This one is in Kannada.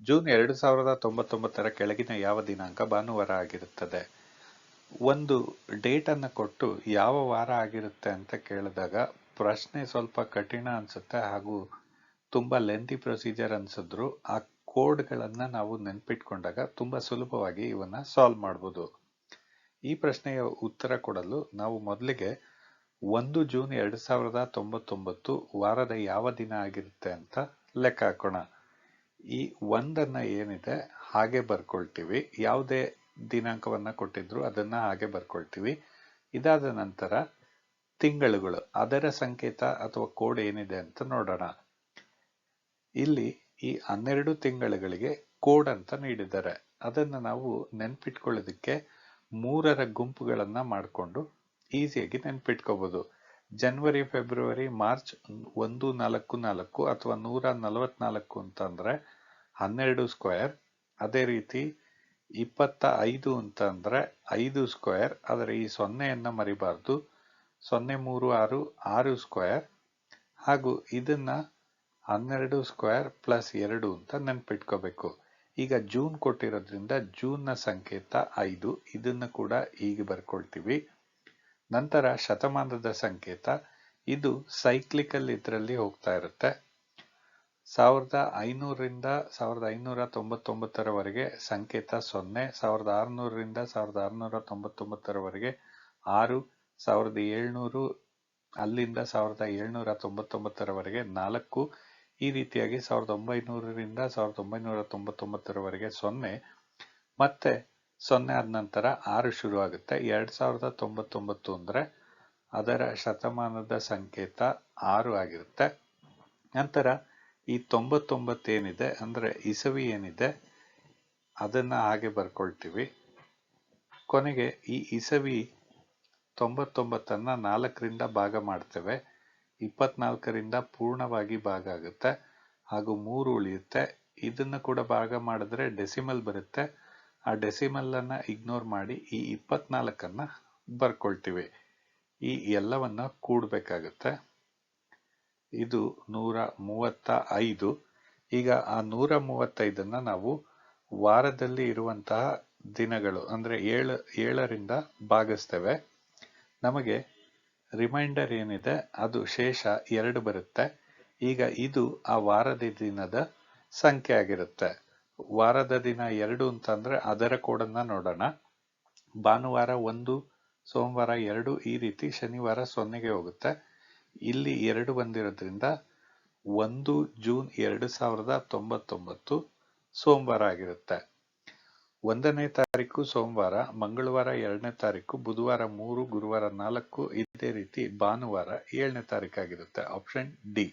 ಜೂನ್ 2099 ಕೆಳಗಿನ ಯಾವ ದಿನಾಂಕ ಭಾನುವಾರ ಆಗಿರುತ್ತದೆ? ಒಂದು ಡೇಟ್ ಅನ್ನು ಕೊಟ್ಟು ಯಾವ ವಾರ ಆಗಿರುತ್ತೆ ಅಂತ ಕೇಳಿದಾಗ ಪ್ರಶ್ನೆ ಸ್ವಲ್ಪ ಕಠಿಣ ಅನ್ಸುತ್ತೆ ಹಾಗೂ ತುಂಬಾ ಲೆಂತಿ ಪ್ರೊಸೀಜರ್ ಅನ್ಸಿದ್ರು ಆ ಕೋಡ್ಗಳನ್ನ ನಾವು ನೆನ್ಪಿಟ್ಕೊಂಡಾಗ ತುಂಬಾ ಸುಲಭವಾಗಿ ಇವನ್ನ ಸಾಲ್ವ್ ಮಾಡ್ಬೋದು. ಈ ಪ್ರಶ್ನೆಯ ಉತ್ತರ ಕೊಡಲು ನಾವು ಮೊದಲಿಗೆ 1 ಜೂನ್ 2099 ವಾರದ ಯಾವ ದಿನ ಆಗಿರುತ್ತೆ ಅಂತ ಲೆಕ್ಕ ಹಾಕೋಣ. ಈ ಒಂದನ್ನ ಏನಿದೆ ಹಾಗೆ ಬರ್ಕೊಳ್ತೀವಿ, ಯಾವುದೇ ದಿನಾಂಕವನ್ನ ಕೊಟ್ಟಿದ್ರು ಅದನ್ನ ಹಾಗೆ ಬರ್ಕೊಳ್ತೀವಿ. ಇದಾದ ನಂತರ ತಿಂಗಳುಗಳು, ಅದರ ಸಂಕೇತ ಅಥವಾ ಕೋಡ್ ಏನಿದೆ ಅಂತ ನೋಡೋಣ. ಇಲ್ಲಿ ಈ 12 ತಿಂಗಳುಗಳಿಗೆ ಕೋಡ್ ಅಂತ ನೀಡಿದ್ದಾರೆ. ಅದನ್ನ ನಾವು ನೆನ್ಪಿಟ್ಕೊಳ್ಳೋದಕ್ಕೆ 3ರ ಗುಂಪುಗಳನ್ನ ಮಾಡಿಕೊಂಡು ಈಸಿಯಾಗಿ ನೆನ್ಪಿಟ್ಕೋಬಹುದು. ಜನವರಿ, ಫೆಬ್ರವರಿ, ಮಾರ್ಚ್ 144 ಅಥವಾ 144 ಅಂತಂದ್ರೆ 12 ಸ್ಕ್ವೇರ್. ಅದೇ ರೀತಿ 25 ಅಂತಂದ್ರೆ 5 ಸ್ಕ್ವೇರ್. ಆದರೆ ಈ 0ಯನ್ನ ಮರಿಬಾರ್ದು. 036 6 ಸ್ಕ್ವೇರ್. ಹಾಗೂ ಇದನ್ನ 12 ಸ್ಕ್ವೇರ್ ಪ್ಲಸ್ 2 ಅಂತ ನೆನ್ಪಿಟ್ಕೋಬೇಕು. ಈಗ ಜೂನ್ ಕೊಟ್ಟಿರೋದ್ರಿಂದ ಜೂನ್ನ ಸಂಕೇತ 5, ಇದನ್ನ ಕೂಡ ಹೀಗೆ ಬರ್ಕೊಳ್ತೀವಿ. ನಂತರ ಶತಮಾನದ ಸಂಕೇತ, ಇದು ಸೈಕ್ಲಿಕಲ್ ಇದರಲ್ಲಿ ಹೋಗ್ತಾ ಇರುತ್ತೆ. 1500ರಿಂದ 1599ರವರೆಗೆ ಸಂಕೇತ 0, 1600ರಿಂದ 1699ರವರೆಗೆ 6, 1700 ಅಲ್ಲಿಂದ 1799ರವರೆಗೆ 4, ಈ ರೀತಿಯಾಗಿ 1900ರಿಂದ 1999ರವರೆಗೆ 0, ಮತ್ತೆ 0 ಆದ ನಂತರ 6 ಶುರು ಆಗುತ್ತೆ. 2099 ಅಂದ್ರೆ ಅದರ ಶತಮಾನದ ಸಂಕೇತ 6 ಆಗಿರುತ್ತೆ. ನಂತರ ಈ 99 ಏನಿದೆ ಅಂದ್ರೆ ಇಸವಿ ಏನಿದೆ ಅದನ್ನ ಹಾಗೆ ಬರ್ಕೊಳ್ತೀವಿ. ಕೊನೆಗೆ ಈ ಇಸವಿ 99ಅನ್ನ 4ರಿಂದ ಭಾಗ ಮಾಡ್ತೇವೆ. 24ರಿಂದ ಪೂರ್ಣವಾಗಿ ಭಾಗ ಆಗುತ್ತೆ ಹಾಗೂ 3 ಉಳಿಯುತ್ತೆ. ಇದನ್ನ ಕೂಡ ಭಾಗ ಮಾಡಿದ್ರೆ ಡೆಸಿಮಲ್ ಬರುತ್ತೆ. ಆ ಡೆಸಿಮಲ್ ಅನ್ನ ಇಗ್ನೋರ್ ಮಾಡಿ ಈ 24ಅನ್ನ ಬರ್ಕೊಳ್ತೀವಿ. ಈ ಎಲ್ಲವನ್ನ ಕೂಡಬೇಕಾಗುತ್ತೆ. ಇದು 135. ಈಗ ಆ 135ಅನ್ನ ನಾವು ವಾರದಲ್ಲಿ ಇರುವಂತಹ ದಿನಗಳು ಅಂದ್ರೆ 7ರಿಂದ ಭಾಗಿಸ್ತೇವೆ. ನಮಗೆ ರಿಮೈಂಡರ್ ಏನಿದೆ ಅದು ಶೇಷ 2 ಬರುತ್ತೆ. ಈಗ ಇದು ಆ ವಾರದ ದಿನದ ಸಂಖ್ಯೆ ಆಗಿರುತ್ತೆ. ವಾರದ ದಿನ 2 ಅಂತಂದ್ರೆ ಅದರ ಕೋಡನ್ನ ನೋಡೋಣ. ಭಾನುವಾರ 1, ಸೋಮವಾರ 2, ಈ ರೀತಿ ಶನಿವಾರ 0ಗೆ ಹೋಗುತ್ತೆ. ಇಲ್ಲಿ 2 ಬಂದಿರೋದ್ರಿಂದ 1 ಜೂನ್ 2099 ಸೋಮವಾರ ಆಗಿರುತ್ತೆ. 1ನೇ ತಾರೀಕು ಸೋಮವಾರ, ಮಂಗಳವಾರ 2ನೇ ತಾರೀಕು, ಬುಧವಾರ 3, ಗುರುವಾರ 4, ಇದೇ ರೀತಿ ಭಾನುವಾರ 7ನೇ ತಾರೀಕು ಆಗಿರುತ್ತೆ. Option D.